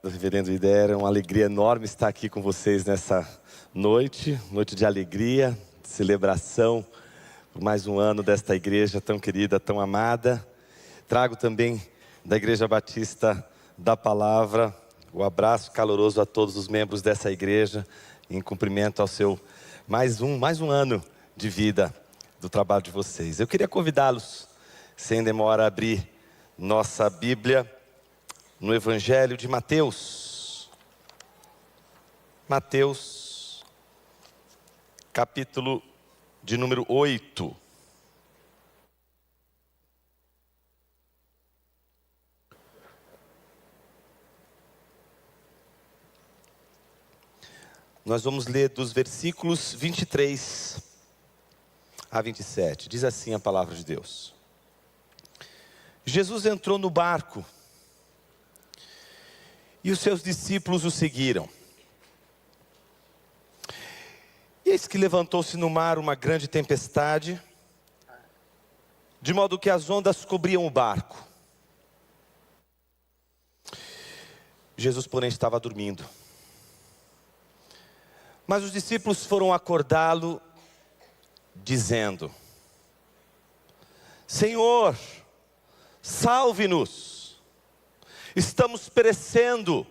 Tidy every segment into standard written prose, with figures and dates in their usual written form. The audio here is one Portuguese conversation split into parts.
Reverendo Idera, é uma alegria enorme estar aqui com vocês nessa noite de alegria, de celebração por mais um ano desta igreja tão querida, tão amada. Trago também da Igreja Batista da Palavra o abraço caloroso a todos os membros dessa igreja, em cumprimento ao seu mais um ano de vida do trabalho de vocês. Eu queria convidá-los, sem demora, a abrir nossa Bíblia no Evangelho de Mateus. Mateus, capítulo de número 8. Nós vamos ler dos versículos 23 a 27. Diz assim a palavra de Deus. Jesus entrou no barco e os seus discípulos o seguiram. E eis que levantou-se no mar uma grande tempestade, de modo que as ondas cobriam o barco. Jesus, porém, estava dormindo. Mas os discípulos foram acordá-lo, dizendo: Senhor, salve-nos! Estamos perecendo.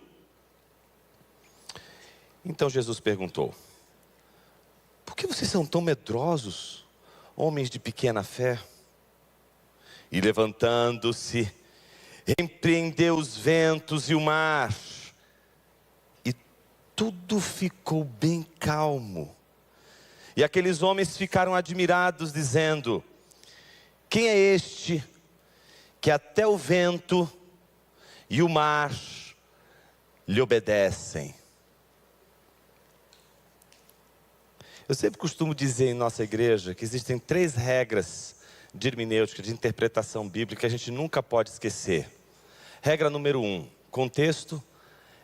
Então Jesus perguntou: por que vocês são tão medrosos, homens de pequena fé? E levantando-se, repreendeu os ventos e o mar, e tudo ficou bem calmo. E aqueles homens ficaram admirados, dizendo: quem é este que até o vento e o mar lhe obedecem? Eu sempre costumo dizer em nossa igreja que existem 3 regras de hermenêutica, de interpretação bíblica, que a gente nunca pode esquecer. Regra número 1, contexto.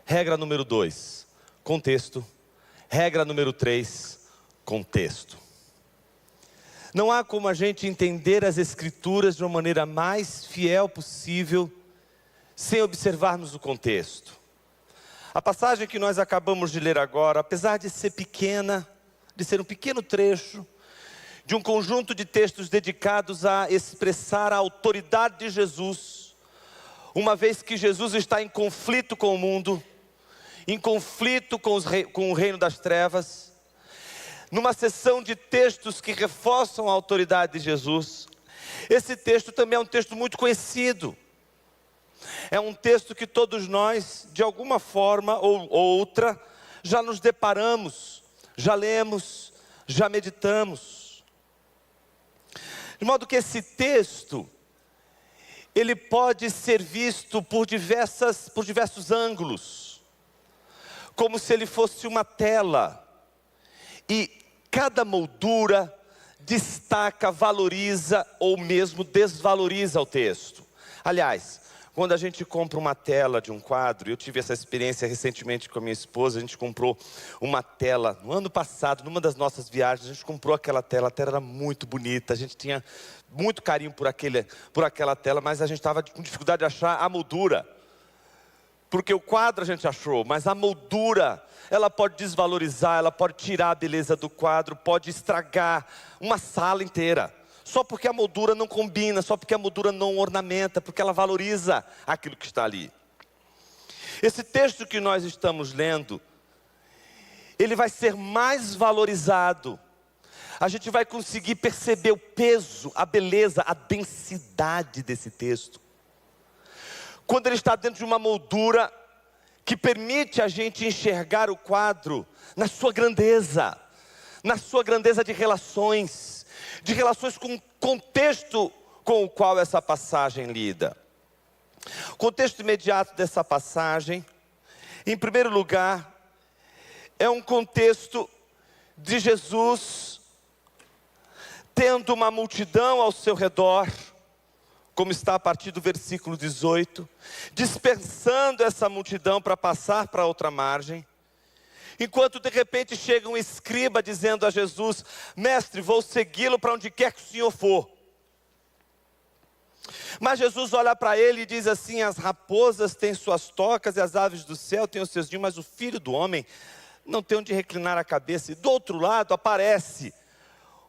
Regra número 2, contexto. Regra número 3, contexto. Não há como a gente entender as Escrituras de uma maneira mais fiel possível sem observarmos o contexto. A passagem que nós acabamos de ler agora, apesar de ser pequena, de ser um pequeno trecho de um conjunto de textos dedicados a expressar a autoridade de Jesus, uma vez que Jesus está em conflito com o mundo, em conflito com o reino das trevas, numa seção de textos que reforçam a autoridade de Jesus. Esse texto também é um texto muito conhecido. É um texto que todos nós, de alguma forma ou outra, já nos deparamos, já lemos, já meditamos. De modo que esse texto, ele pode ser visto por diversos ângulos, como se ele fosse uma tela, e cada moldura destaca, valoriza ou mesmo desvaloriza o texto. Aliás, quando a gente compra uma tela de um quadro, eu tive essa experiência recentemente com a minha esposa, a gente comprou uma tela, no ano passado, numa das nossas viagens, a gente comprou aquela tela, a tela era muito bonita, a gente tinha muito carinho por aquela tela, mas a gente estava com dificuldade de achar a moldura. Porque o quadro a gente achou, mas a moldura, ela pode desvalorizar, ela pode tirar a beleza do quadro, pode estragar uma sala inteira. Só porque a moldura não combina, só porque a moldura não ornamenta, porque ela valoriza aquilo que está ali. Esse texto que nós estamos lendo, ele vai ser mais valorizado. A gente vai conseguir perceber o peso, a beleza, a densidade desse texto, quando ele está dentro de uma moldura que permite a gente enxergar o quadro na sua grandeza de relações com o contexto com o qual essa passagem lida. O contexto imediato dessa passagem, em primeiro lugar, é um contexto de Jesus tendo uma multidão ao seu redor, como está a partir do versículo 18, dispersando essa multidão para passar para outra margem, enquanto de repente chega um escriba dizendo a Jesus: mestre, vou segui-lo para onde quer que o Senhor for. Mas Jesus olha para ele e diz assim: as raposas têm suas tocas e as aves do céu têm os seus ninhos, mas o Filho do Homem não tem onde reclinar a cabeça. E do outro lado aparece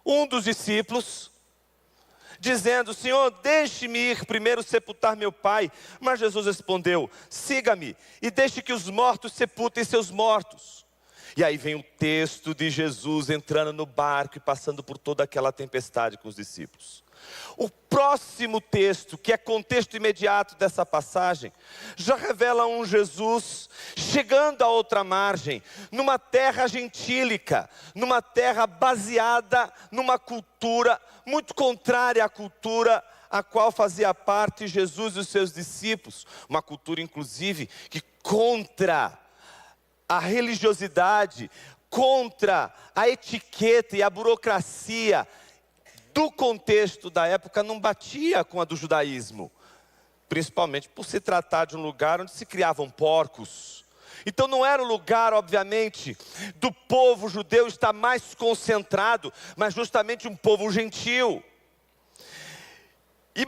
um dos discípulos, dizendo: Senhor, deixe-me ir primeiro sepultar meu pai. Mas Jesus respondeu: siga-me e deixe que os mortos sepultem seus mortos. E aí vem o texto de Jesus entrando no barco e passando por toda aquela tempestade com os discípulos. O próximo texto, que é contexto imediato dessa passagem, já revela um Jesus chegando à outra margem, numa terra gentílica, numa terra baseada numa cultura muito contrária à cultura a qual fazia parte Jesus e os seus discípulos. Uma cultura, inclusive, que contra a religiosidade, contra a etiqueta e a burocracia do contexto da época, não batia com a do judaísmo, principalmente por se tratar de um lugar onde se criavam porcos. Então não era o lugar, obviamente, do povo judeu estar mais concentrado, mas justamente um povo gentil. E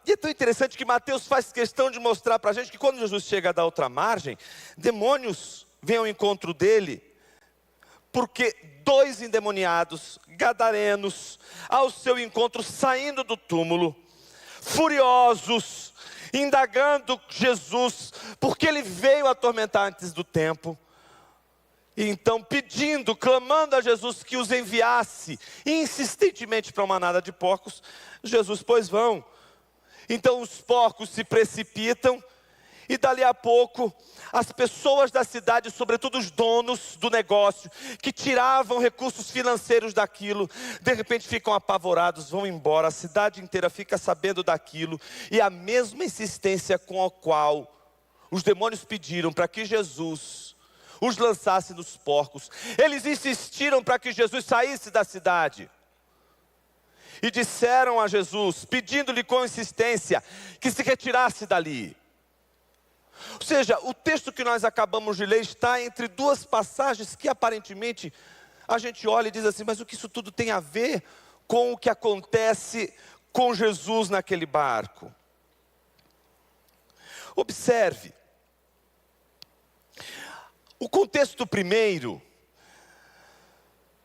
é tão interessante que Mateus faz questão de mostrar para a gente que quando Jesus chega da outra margem, demônios vêm ao encontro dele, porque 2 endemoniados, gadarenos, ao seu encontro, saindo do túmulo, furiosos, indagando Jesus, porque ele veio atormentar antes do tempo. E então pedindo, clamando a Jesus que os enviasse insistentemente para uma manada de porcos. Jesus: pois vão. Então os porcos se precipitam, e dali a pouco, as pessoas da cidade, sobretudo os donos do negócio, que tiravam recursos financeiros daquilo, de repente ficam apavorados, vão embora, a cidade inteira fica sabendo daquilo, e a mesma insistência com a qual os demônios pediram para que Jesus os lançasse nos porcos, eles insistiram para que Jesus saísse da cidade. E disseram a Jesus, pedindo-lhe com insistência, que se retirasse dali. Ou seja, o texto que nós acabamos de ler está entre 2 passagens que aparentemente a gente olha e diz assim: mas o que isso tudo tem a ver com o que acontece com Jesus naquele barco? Observe, o contexto primeiro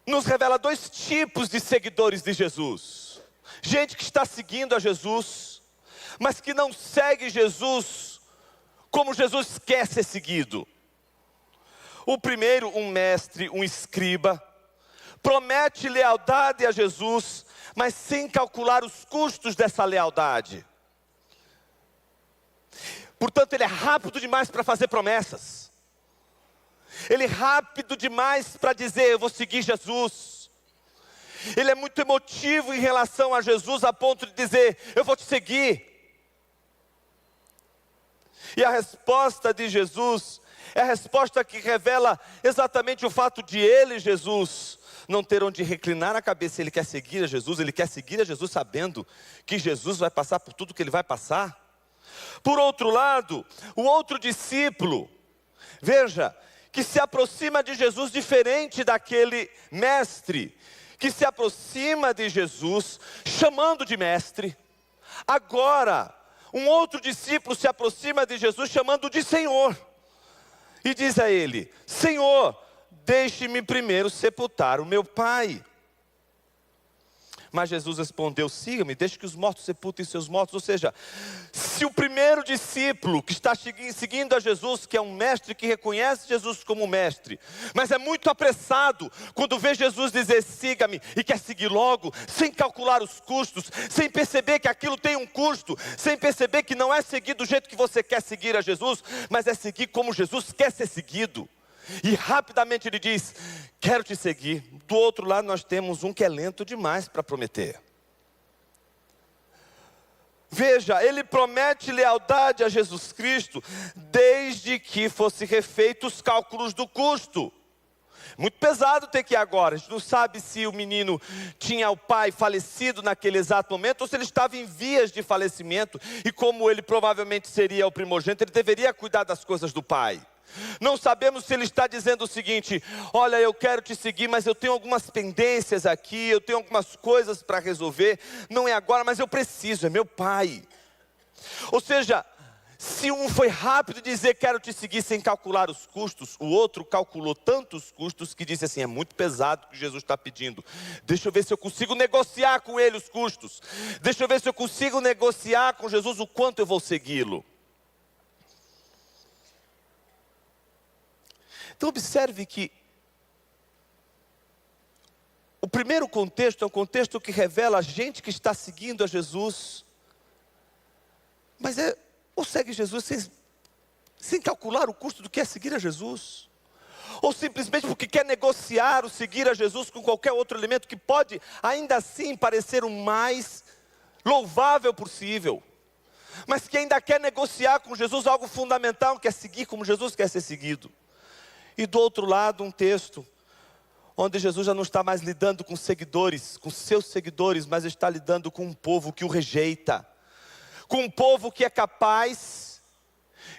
nos revela 2 tipos de seguidores de Jesus. Gente que está seguindo a Jesus, mas que não segue Jesus como Jesus quer ser seguido. O primeiro, um mestre, um escriba, promete lealdade a Jesus, mas sem calcular os custos dessa lealdade. Portanto, ele é rápido demais para fazer promessas. Ele é rápido demais para dizer: eu vou seguir Jesus. Ele é muito emotivo em relação a Jesus, a ponto de dizer: eu vou te seguir. E a resposta de Jesus é a resposta que revela exatamente o fato de ele, Jesus, não ter onde reclinar a cabeça. Ele quer seguir a Jesus, ele quer seguir a Jesus sabendo que Jesus vai passar por tudo que ele vai passar. Por outro lado, o outro discípulo, veja, que se aproxima de Jesus diferente daquele mestre, que se aproxima de Jesus chamando de mestre. Agora, um outro discípulo se aproxima de Jesus chamando de Senhor, e diz a ele: Senhor, deixe-me primeiro sepultar o meu pai. Mas Jesus respondeu: siga-me, deixe que os mortos sepultem seus mortos. Ou seja, se o primeiro discípulo que está seguindo a Jesus, que é um mestre que reconhece Jesus como mestre, mas é muito apressado quando vê Jesus dizer siga-me e quer seguir logo, sem calcular os custos, sem perceber que aquilo tem um custo, sem perceber que não é seguir do jeito que você quer seguir a Jesus, mas é seguir como Jesus quer ser seguido. E rapidamente ele diz: quero te seguir. Do outro lado nós temos um que é lento demais para prometer. Veja, ele promete lealdade a Jesus Cristo, desde que fosse refeito os cálculos do custo. Muito pesado ter que ir agora. A gente não sabe se o menino tinha o pai falecido naquele exato momento, ou se ele estava em vias de falecimento, e como ele provavelmente seria o primogênito, ele deveria cuidar das coisas do pai. Não sabemos se ele está dizendo o seguinte: olha, eu quero te seguir, mas eu tenho algumas pendências aqui, eu tenho algumas coisas para resolver, não é agora, mas eu preciso, é meu pai. Ou seja, se um foi rápido dizer quero te seguir sem calcular os custos, o outro calculou tantos custos que disse assim, é muito pesado o que Jesus está pedindo. Deixa eu ver se eu consigo negociar com ele os custos. Deixa eu ver se eu consigo negociar com Jesus o quanto eu vou segui-lo. Então observe que o primeiro contexto é um contexto que revela a gente que está seguindo a Jesus, mas ou segue Jesus sem calcular o custo do que é seguir a Jesus, ou simplesmente porque quer negociar o seguir a Jesus com qualquer outro elemento que pode ainda assim parecer o mais louvável possível, mas que ainda quer negociar com Jesus algo fundamental, que é seguir como Jesus quer ser seguido. E do outro lado um texto onde Jesus já não está mais lidando com seguidores, com seus seguidores, mas está lidando com um povo que o rejeita, com um povo que é capaz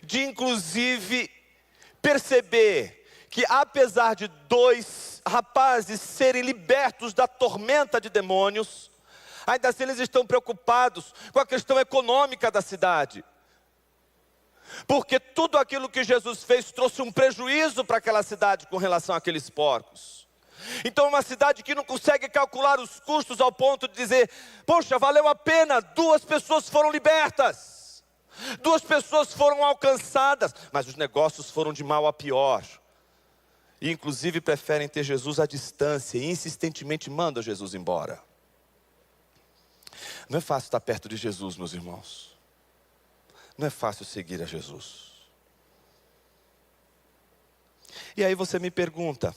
de inclusive perceber que apesar de dois rapazes serem libertos da tormenta de demônios, ainda assim eles estão preocupados com a questão econômica da cidade. Porque tudo aquilo que Jesus fez trouxe um prejuízo para aquela cidade com relação àqueles porcos. Então uma cidade que não consegue calcular os custos ao ponto de dizer, poxa, valeu a pena, 2 pessoas foram libertas, 2 pessoas foram alcançadas, mas os negócios foram de mal a pior. E inclusive preferem ter Jesus à distância e insistentemente mandam Jesus embora. Não é fácil estar perto de Jesus, meus irmãos. Não é fácil seguir a Jesus. E aí você me pergunta,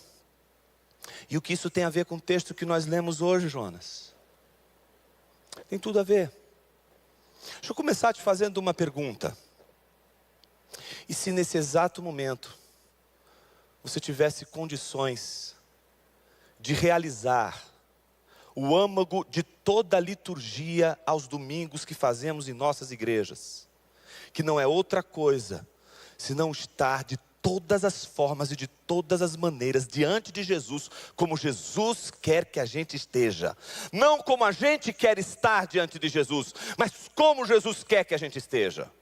e o que isso tem a ver com o texto que nós lemos hoje, Jonas? Tem tudo a ver. Deixa eu começar te fazendo uma pergunta. E se nesse exato momento você tivesse condições de realizar o âmago de toda a liturgia aos domingos que fazemos em nossas igrejas, que não é outra coisa senão estar de todas as formas e de todas as maneiras diante de Jesus, como Jesus quer que a gente esteja, não como a gente quer estar diante de Jesus, mas como Jesus quer que a gente esteja.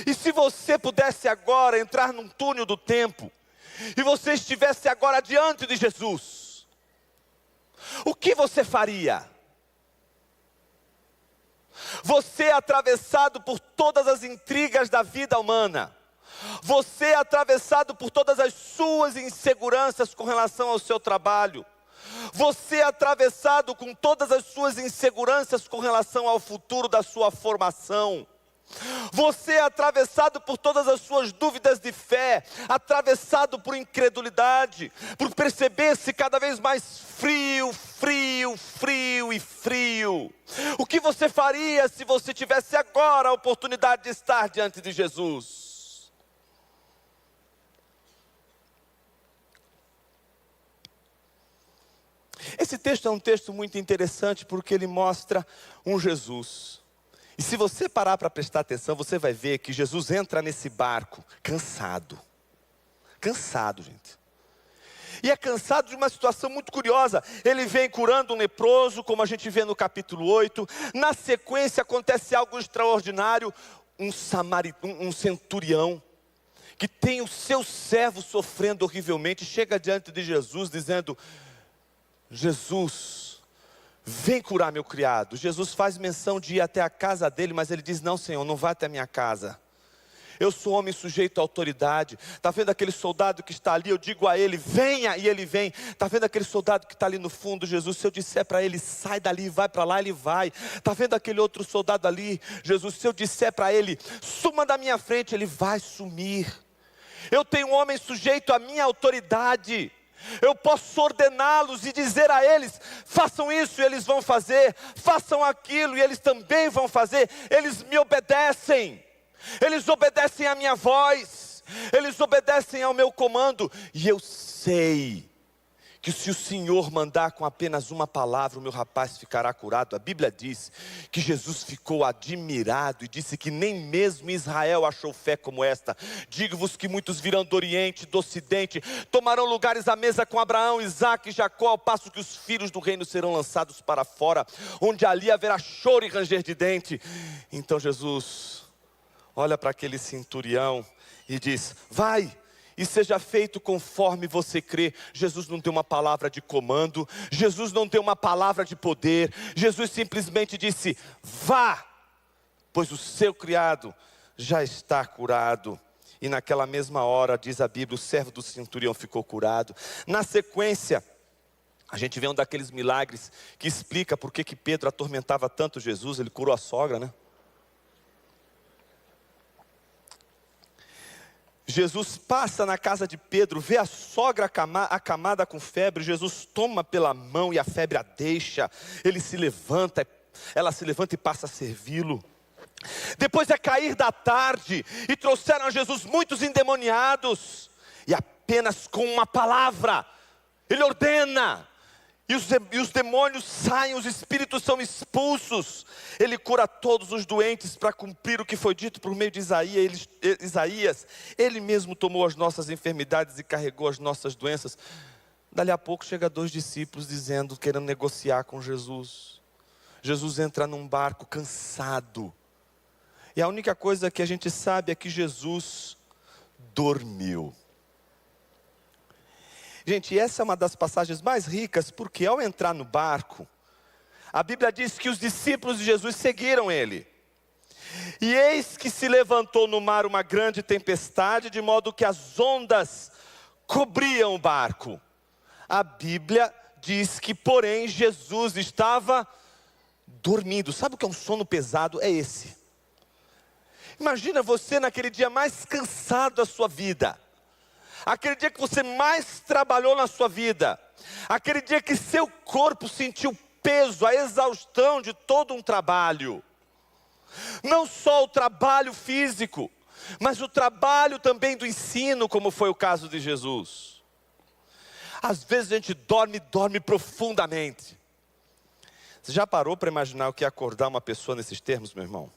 E se você pudesse agora entrar num túnel do tempo, e você estivesse agora diante de Jesus, o que você faria? Você é atravessado por todas as intrigas da vida humana. Você é atravessado por todas as suas inseguranças com relação ao seu trabalho. Você é atravessado com todas as suas inseguranças com relação ao futuro da sua formação. Você é atravessado por todas as suas dúvidas de fé, atravessado por incredulidade, por perceber-se cada vez mais frio. O que você faria se você tivesse agora a oportunidade de estar diante de Jesus? Esse texto é um texto muito interessante porque ele mostra um Jesus. E se você parar para prestar atenção, você vai ver que Jesus entra nesse barco cansado. Cansado, gente. E é cansado de uma situação muito curiosa. Ele vem curando um leproso, como a gente vê no capítulo 8. Na sequência acontece algo extraordinário. Um centurião, que tem o seu servo sofrendo horrivelmente, chega diante de Jesus dizendo, Jesus, vem curar meu criado. Jesus faz menção de ir até a casa dele, mas ele diz, não Senhor, não vá até a minha casa. Eu sou homem sujeito à autoridade. Está vendo aquele soldado que está ali? Eu digo a ele, venha, e ele vem. Está vendo aquele soldado que está ali no fundo? Jesus, se eu disser para ele, sai dali, vai para lá, ele vai. Está vendo aquele outro soldado ali? Jesus, se eu disser para ele, suma da minha frente, ele vai sumir. Eu tenho um homem sujeito à minha autoridade. Eu posso ordená-los e dizer a eles, façam isso e eles vão fazer. Façam aquilo e eles também vão fazer. Eles me obedecem. Eles obedecem à minha voz, eles obedecem ao meu comando, e eu sei que se o Senhor mandar com apenas uma palavra, o meu rapaz ficará curado. A Bíblia diz que Jesus ficou admirado e disse que nem mesmo Israel achou fé como esta. Digo-vos que muitos virão do Oriente, do Ocidente, tomarão lugares à mesa com Abraão, Isaque e Jacó, ao passo que os filhos do reino serão lançados para fora, onde ali haverá choro e ranger de dente. Então Jesus olha para aquele centurião e diz: vai, e seja feito conforme você crê. Jesus não tem uma palavra de comando, Jesus não tem uma palavra de poder, Jesus simplesmente disse: vá, pois o seu criado já está curado. E naquela mesma hora, diz a Bíblia, o servo do centurião ficou curado. Na sequência, a gente vê um daqueles milagres que explica por que Pedro atormentava tanto Jesus. Ele curou a sogra, né? Jesus passa na casa de Pedro, vê a sogra acamada com febre. Jesus toma pela mão e a febre a deixa. Ele se levanta, ela se levanta e passa a servi-lo. Depois é cair da tarde e trouxeram a Jesus muitos endemoniados. E apenas com uma palavra, ele ordena. E os demônios saem, os espíritos são expulsos. Ele cura todos os doentes para cumprir o que foi dito por meio de Isaías. Ele mesmo tomou as nossas enfermidades e carregou as nossas doenças. Dali a pouco chega 2 discípulos dizendo, querendo negociar com Jesus. Jesus entra num barco cansado. E a única coisa que a gente sabe é que Jesus dormiu. Gente, essa é uma das passagens mais ricas, porque ao entrar no barco, a Bíblia diz que os discípulos de Jesus seguiram ele. E eis que se levantou no mar uma grande tempestade, de modo que as ondas cobriam o barco. A Bíblia diz que, porém, Jesus estava dormindo. Sabe o que é um sono pesado? É esse. Imagina você naquele dia mais cansado da sua vida. Aquele dia que você mais trabalhou na sua vida. Aquele dia que seu corpo sentiu o peso, a exaustão de todo um trabalho. Não só o trabalho físico, mas o trabalho também do ensino, como foi o caso de Jesus. Às vezes a gente dorme profundamente. Você já parou para imaginar o que é acordar uma pessoa nesses termos, meu irmão?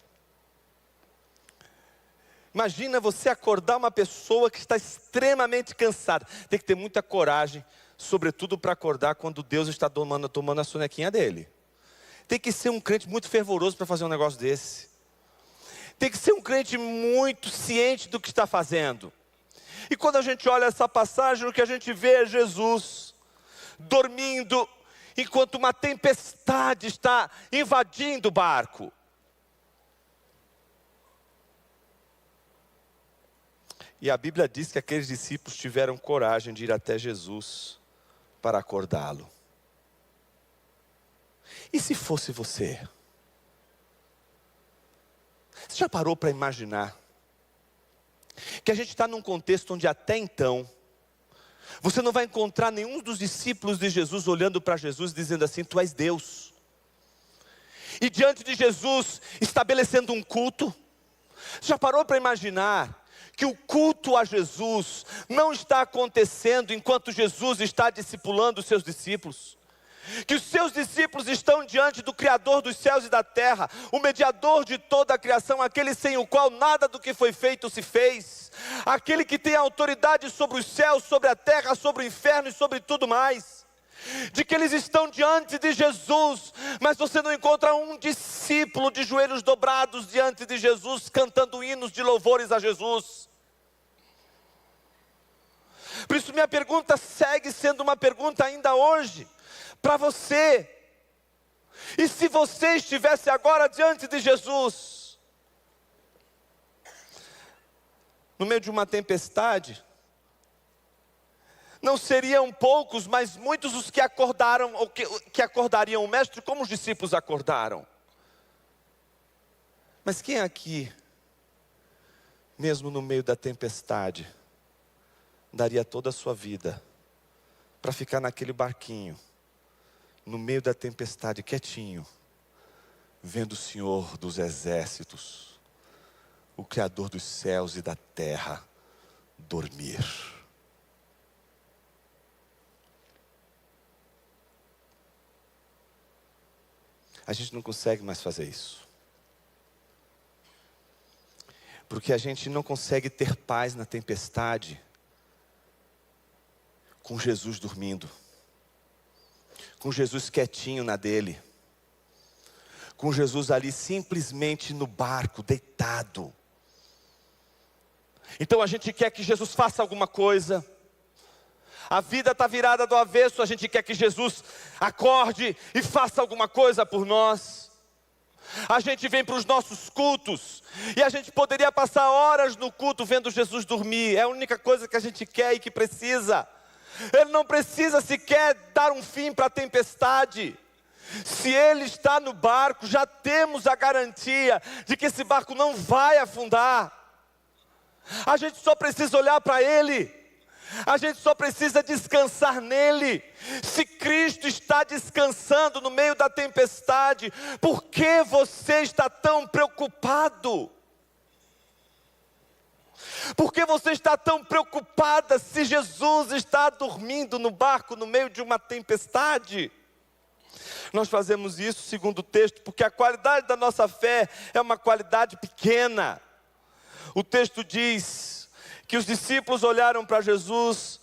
Imagina você acordar uma pessoa que está extremamente cansada. Tem que ter muita coragem, sobretudo para acordar quando Deus está tomando a sonequinha dele. Tem que ser um crente muito fervoroso para fazer um negócio desse. Tem que ser um crente muito ciente do que está fazendo. E quando a gente olha essa passagem, o que a gente vê é Jesus dormindo, enquanto uma tempestade está invadindo o barco. E a Bíblia diz que aqueles discípulos tiveram coragem de ir até Jesus para acordá-lo. E se fosse você? Você já parou para imaginar que a gente está num contexto onde até então você não vai encontrar nenhum dos discípulos de Jesus olhando para Jesus dizendo assim: tu és Deus. E diante de Jesus estabelecendo um culto. Você já parou para imaginar que o culto a Jesus não está acontecendo enquanto Jesus está discipulando os seus discípulos? Que os seus discípulos estão diante do Criador dos céus e da terra, o mediador de toda a criação, aquele sem o qual nada do que foi feito se fez, aquele que tem autoridade sobre os céus, sobre a terra, sobre o inferno e sobre tudo mais. De que eles estão diante de Jesus, mas você não encontra um discípulo de joelhos dobrados diante de Jesus, cantando hinos de louvores a Jesus. Por isso minha pergunta segue sendo uma pergunta ainda hoje, para você. E se você estivesse agora diante de Jesus, no meio de uma tempestade, não seriam poucos, mas muitos os que acordaram, ou que acordariam o mestre como os discípulos acordaram. Mas quem aqui, mesmo no meio da tempestade, daria toda a sua vida para ficar naquele barquinho, no meio da tempestade, quietinho, vendo o Senhor dos exércitos, o Criador dos céus e da terra, dormir? a gente não consegue mais fazer isso. Porque a gente não consegue ter paz na tempestade com Jesus dormindo, com Jesus quietinho na dele, com Jesus ali simplesmente no barco, deitado. Então a gente quer que Jesus faça alguma coisa. A vida está virada do avesso, a gente quer que Jesus acorde e faça alguma coisa por nós. A gente vem para os nossos cultos e a gente poderia passar horas no culto vendo Jesus dormir. É a única coisa que a gente quer e que precisa. Ele não precisa sequer dar um fim para a tempestade. Se Ele está no barco, já temos a garantia de que esse barco não vai afundar. A gente só precisa olhar para Ele. A gente só precisa descansar nele. Se Cristo está descansando no meio da tempestade, por que você está tão preocupado? Por que você está tão preocupada se Jesus está dormindo no barco no meio de uma tempestade? Nós fazemos isso, segundo o texto, porque a qualidade da nossa fé é uma qualidade pequena. O texto diz que os discípulos olharam para Jesus,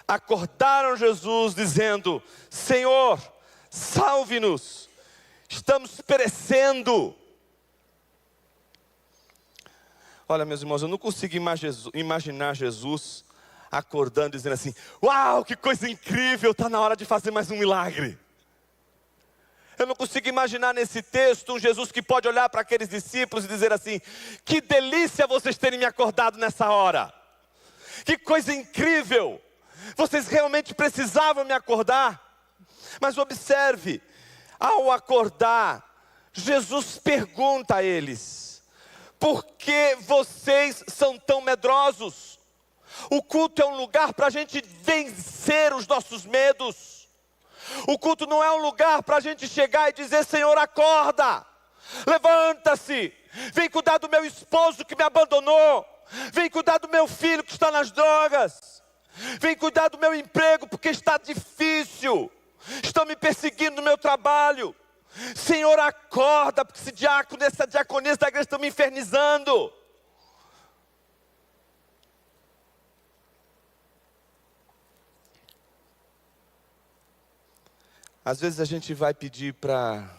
acordaram Jesus dizendo: Senhor, salve-nos, estamos perecendo. Olha, meus irmãos, eu não consigo imaginar Jesus acordando dizendo assim: uau, que coisa incrível, está na hora de fazer mais um milagre. Eu não consigo imaginar nesse texto um Jesus que pode olhar para aqueles discípulos e dizer assim: que delícia vocês terem me acordado nessa hora. Que coisa incrível, vocês realmente precisavam me acordar. Mas observe, ao acordar, Jesus pergunta a eles: por que vocês são tão medrosos? O culto é um lugar para a gente vencer os nossos medos. O culto não é um lugar para a gente chegar e dizer: Senhor, acorda, levanta-se, vem cuidar do meu esposo que me abandonou, vem cuidar do meu filho que está nas drogas, vem cuidar do meu emprego porque está difícil, estão me perseguindo no meu trabalho. Senhor, acorda, porque esse diácono, essa diaconisa da igreja estão me infernizando. Às vezes a gente vai pedir para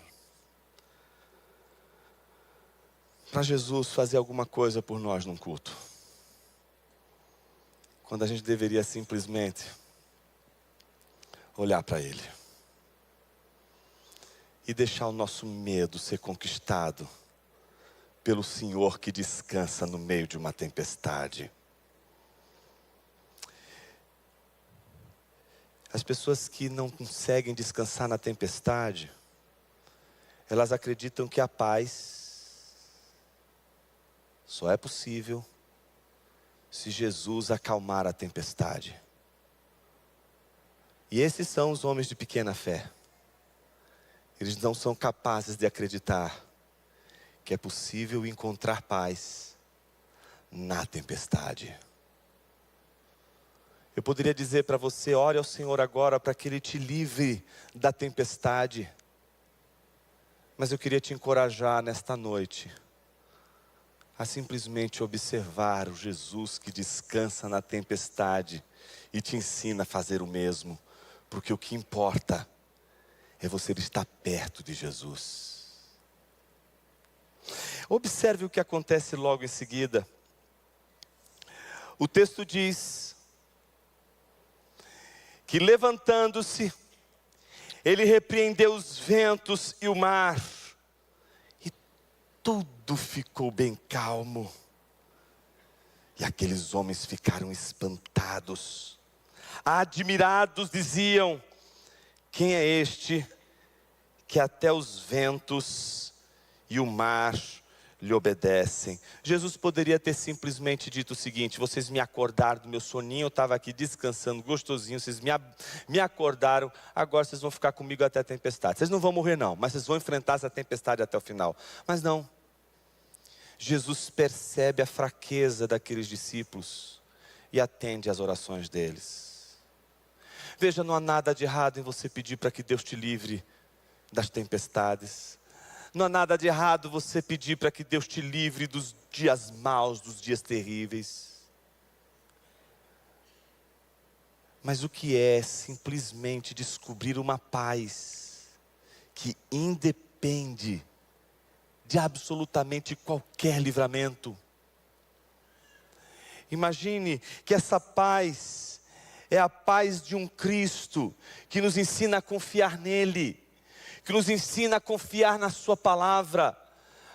Jesus fazer alguma coisa por nós num culto, quando a gente deveria simplesmente olhar para Ele e deixar o nosso medo ser conquistado pelo Senhor que descansa no meio de uma tempestade. As pessoas que não conseguem descansar na tempestade, elas acreditam que a paz só é possível se Jesus acalmar a tempestade. E esses são os homens de pequena fé. Eles não são capazes de acreditar que é possível encontrar paz na tempestade. Eu poderia dizer para você: ore ao Senhor agora para que Ele te livre da tempestade. Mas eu queria te encorajar nesta noite a simplesmente observar o Jesus que descansa na tempestade e te ensina a fazer o mesmo. Porque o que importa é você estar perto de Jesus. Observe o que acontece logo em seguida. O texto diz que, levantando-se, ele repreendeu os ventos e o mar, e tudo ficou bem calmo. E aqueles homens ficaram espantados, admirados, diziam: quem é este que até os ventos e o mar lhe obedecem? Jesus poderia ter simplesmente dito o seguinte: vocês me acordaram do meu soninho, eu estava aqui descansando gostosinho, vocês me acordaram, agora vocês vão ficar comigo até a tempestade. Vocês não vão morrer não, mas vocês vão enfrentar essa tempestade até o final. Mas não. Jesus percebe a fraqueza daqueles discípulos e atende às orações deles. Veja, não há nada de errado em você pedir para que Deus te livre das tempestades. Não há nada de errado você pedir para que Deus te livre dos dias maus, dos dias terríveis. Mas o que é simplesmente descobrir uma paz que independe de absolutamente qualquer livramento. Imagine que essa paz é a paz de um Cristo que nos ensina a confiar nele, que nos ensina a confiar na sua palavra,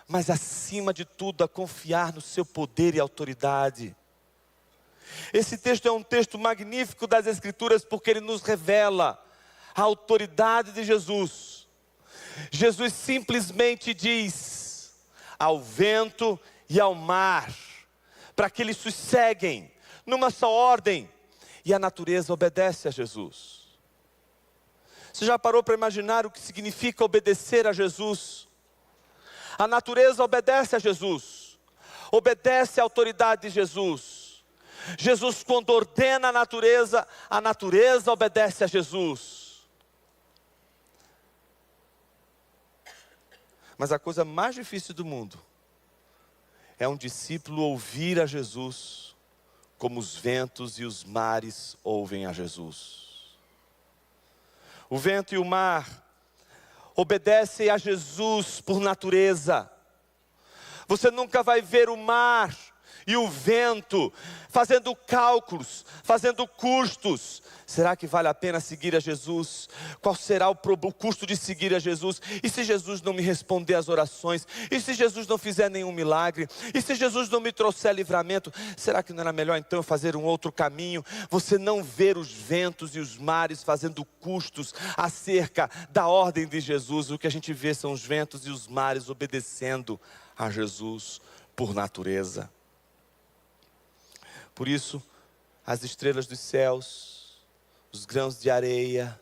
mas acima de tudo a confiar no seu poder e autoridade. Esse texto é um texto magnífico das Escrituras porque ele nos revela a autoridade de Jesus. Jesus simplesmente diz ao vento e ao mar, para que eles sosseguem, numa só ordem, e a natureza obedece a Jesus. Você já parou para imaginar o que significa obedecer a Jesus? A natureza obedece a Jesus, obedece à autoridade de Jesus. Jesus, quando ordena a natureza obedece a Jesus. Mas a coisa mais difícil do mundo é um discípulo ouvir a Jesus como os ventos e os mares ouvem a Jesus. O vento e o mar obedecem a Jesus por natureza. Você nunca vai ver o mar e o vento fazendo cálculos, fazendo custos. Será que vale a pena seguir a Jesus? Qual será o custo de seguir a Jesus? E se Jesus não me responder às orações? E se Jesus não fizer nenhum milagre? E se Jesus não me trouxer livramento? Será que não era melhor então fazer um outro caminho? Você não ver os ventos e os mares fazendo custos acerca da ordem de Jesus. O que a gente vê são os ventos e os mares obedecendo a Jesus por natureza. Por isso, as estrelas dos céus, os grãos de areia,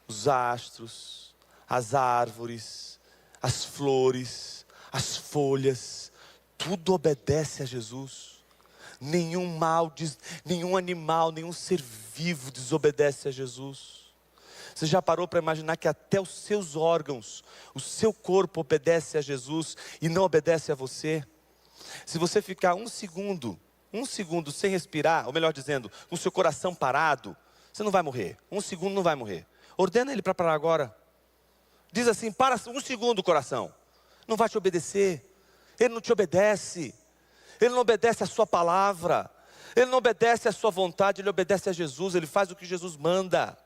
os astros, as árvores, as flores, as folhas, tudo obedece a Jesus. Nenhum animal, nenhum ser vivo desobedece a Jesus. Você já parou para imaginar que até os seus órgãos, o seu corpo obedece a Jesus e não obedece a você? Se você ficar um segundo sem respirar, ou melhor dizendo, com o seu coração parado, você não vai morrer. Um segundo não vai morrer. Ordena ele para parar agora. Diz assim: para um segundo, coração. Não vai te obedecer. Ele não te obedece. Ele não obedece a sua palavra. Ele não obedece a sua vontade. Ele obedece a Jesus. Ele faz o que Jesus manda.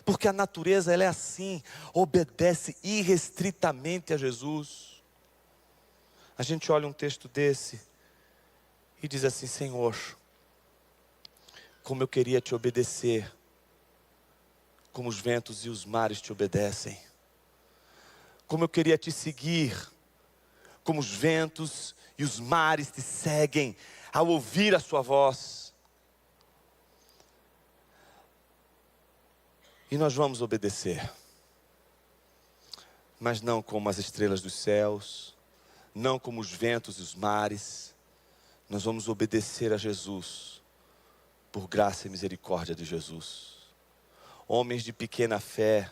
Porque a natureza, ela é assim. Obedece irrestritamente a Jesus. A gente olha um texto desse e diz assim: Senhor, como eu queria te obedecer, como os ventos e os mares te obedecem. Como eu queria te seguir, como os ventos e os mares te seguem ao ouvir a sua voz. E nós vamos obedecer, mas não como as estrelas dos céus, não como os ventos e os mares. Nós vamos obedecer a Jesus, por graça e misericórdia de Jesus. Homens de pequena fé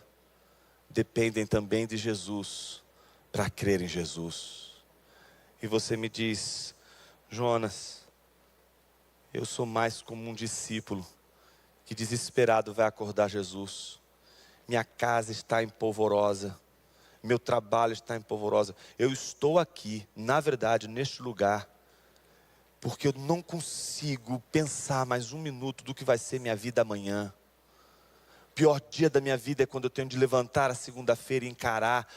dependem também de Jesus para crer em Jesus. E você me diz: Jonas, eu sou mais como um discípulo que desesperado vai acordar Jesus. Minha casa está empolvorosa, meu trabalho está empolvorosa. Eu estou aqui, na verdade, neste lugar, porque eu não consigo pensar mais um minuto do que vai ser minha vida amanhã. O pior dia da minha vida é quando eu tenho de levantar a segunda-feira e encarar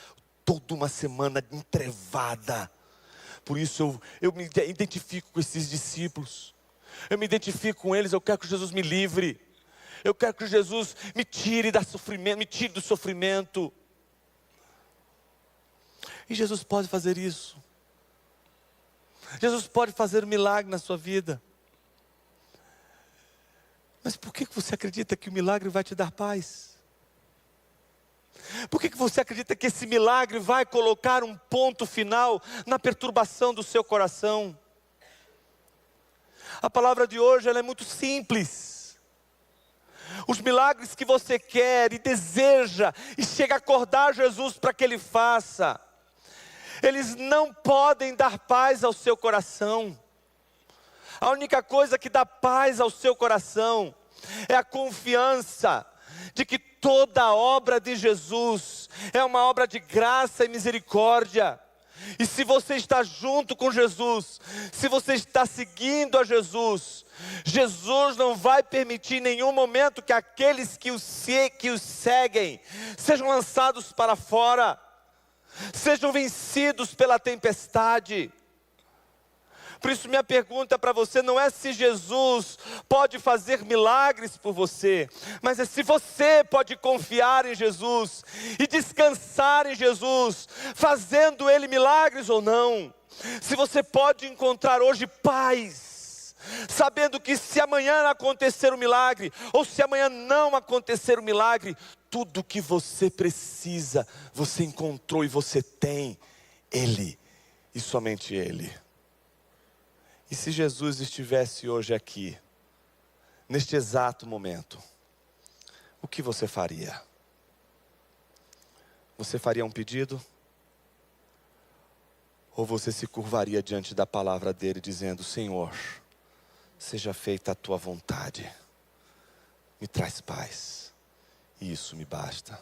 toda uma semana entrevada. Por isso eu me identifico com esses discípulos. Eu me identifico com eles. Eu quero que Jesus me livre. Eu quero que Jesus me tire do sofrimento. E Jesus pode fazer isso. Jesus pode fazer um milagre na sua vida. Mas por que você acredita que o milagre vai te dar paz? Por que você acredita que esse milagre vai colocar um ponto final na perturbação do seu coração? A palavra de hoje ela é muito simples. Os milagres que você quer e deseja e chega a acordar Jesus para que Ele faça, eles não podem dar paz ao seu coração. A única coisa que dá paz ao seu coração é a confiança de que toda a obra de Jesus é uma obra de graça e misericórdia. E se você está junto com Jesus, se você está seguindo a Jesus, Jesus não vai permitir em nenhum momento que aqueles que o seguem sejam lançados para fora, sejam vencidos pela tempestade. Por isso minha pergunta para você não é se Jesus pode fazer milagres por você, mas é se você pode confiar em Jesus e descansar em Jesus, fazendo Ele milagres ou não. Se você pode encontrar hoje paz, sabendo que se amanhã acontecer o milagre, ou se amanhã não acontecer o milagre, tudo que você precisa, você encontrou e você tem Ele, e somente Ele. E se Jesus estivesse hoje aqui, neste exato momento, o que você faria? Você faria um pedido? Ou você se curvaria diante da palavra dele, dizendo: Senhor, seja feita a tua vontade, me traz paz, e isso me basta.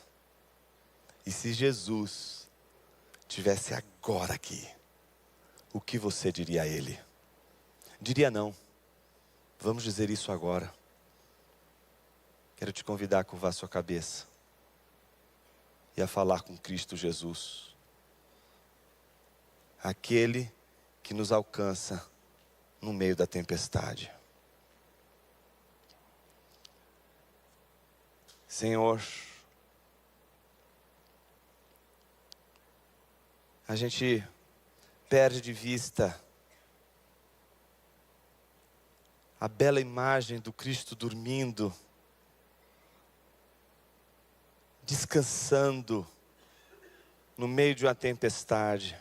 E se Jesus estivesse agora aqui, o que você diria a ele? Diria não. Vamos dizer isso agora. Quero te convidar a curvar sua cabeça e a falar com Cristo Jesus, aquele que nos alcança no meio da tempestade. Senhor, a gente perde de vista a bela imagem do Cristo dormindo, descansando no meio de uma tempestade,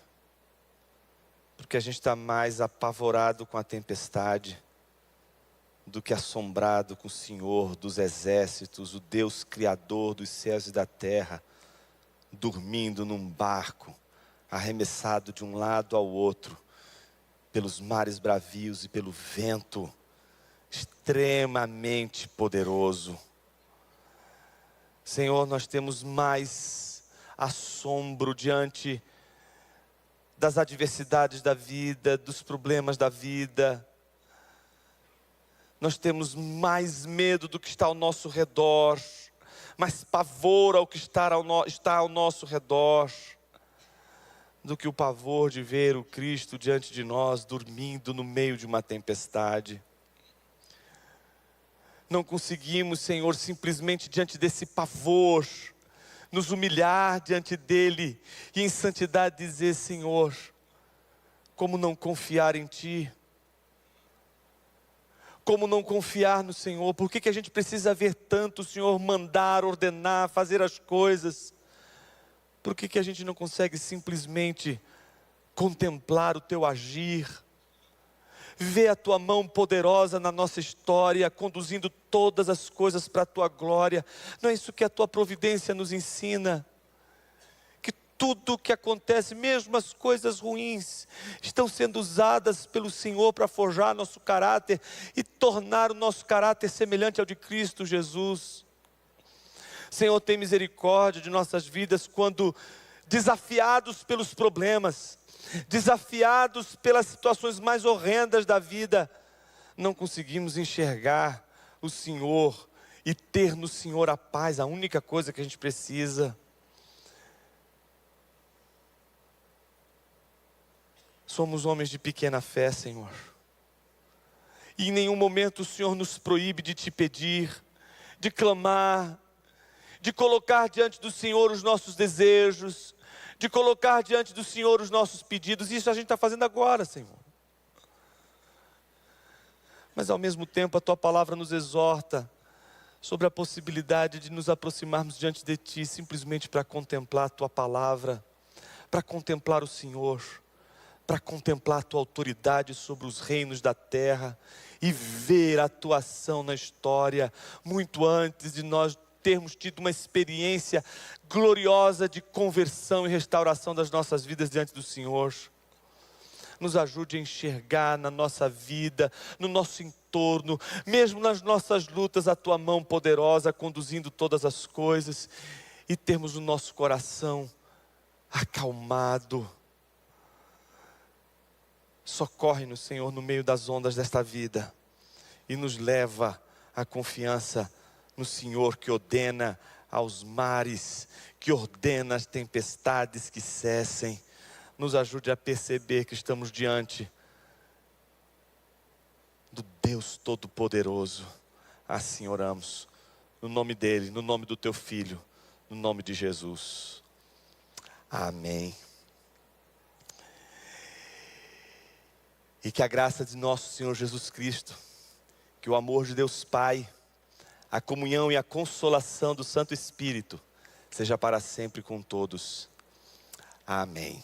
porque a gente está mais apavorado com a tempestade do que assombrado com o Senhor dos exércitos, o Deus Criador dos céus e da terra, dormindo num barco, arremessado de um lado ao outro, pelos mares bravios e pelo vento extremamente poderoso. Senhor, nós temos mais assombro diante das adversidades da vida, dos problemas da vida. Nós temos mais medo do que está ao nosso redor, mais pavor ao que está ao nosso redor, do que o pavor de ver o Cristo diante de nós, dormindo no meio de uma tempestade. Não conseguimos, Senhor, simplesmente diante desse pavor, nos humilhar diante dEle e em santidade dizer: Senhor, como não confiar em Ti? Como não confiar no Senhor? Por que a gente precisa ver tanto o Senhor mandar, ordenar, fazer as coisas? Por que a gente não consegue simplesmente contemplar o Teu agir? Ver a Tua mão poderosa na nossa história, conduzindo todas as coisas para a Tua glória. Não é isso que a Tua providência nos ensina? Que tudo o que acontece, mesmo as coisas ruins, estão sendo usadas pelo Senhor para forjar nosso caráter e tornar o nosso caráter semelhante ao de Cristo Jesus. Senhor, tem misericórdia de nossas vidas quando desafiados pelos problemas, desafiados pelas situações mais horrendas da vida, não conseguimos enxergar o Senhor e ter no Senhor a paz, a única coisa que a gente precisa. Somos homens de pequena fé, Senhor, e em nenhum momento o Senhor nos proíbe de Te pedir, de clamar, de colocar diante do Senhor os nossos desejos, de colocar diante do Senhor os nossos pedidos. Isso a gente está fazendo agora, Senhor. Mas ao mesmo tempo a Tua palavra nos exorta sobre a possibilidade de nos aproximarmos diante de Ti simplesmente para contemplar a Tua palavra, para contemplar o Senhor, para contemplar a tua autoridade sobre os reinos da terra e ver a tua ação na história, muito antes de nós termos tido uma experiência gloriosa de conversão e restauração das nossas vidas diante do Senhor. Nos ajude a enxergar na nossa vida, no nosso entorno, mesmo nas nossas lutas, a tua mão poderosa conduzindo todas as coisas, e termos o nosso coração acalmado. Socorre-nos, Senhor, no meio das ondas desta vida, e nos leva à confiança no Senhor, que ordena aos mares, que ordena as tempestades que cessem. Nos ajude a perceber que estamos diante do Deus Todo-Poderoso. Assim oramos, no nome dEle, no nome do Teu Filho, no nome de Jesus. Amém. E que a graça de nosso Senhor Jesus Cristo, que o amor de Deus Pai, a comunhão e a consolação do Santo Espírito, seja para sempre com todos. Amém.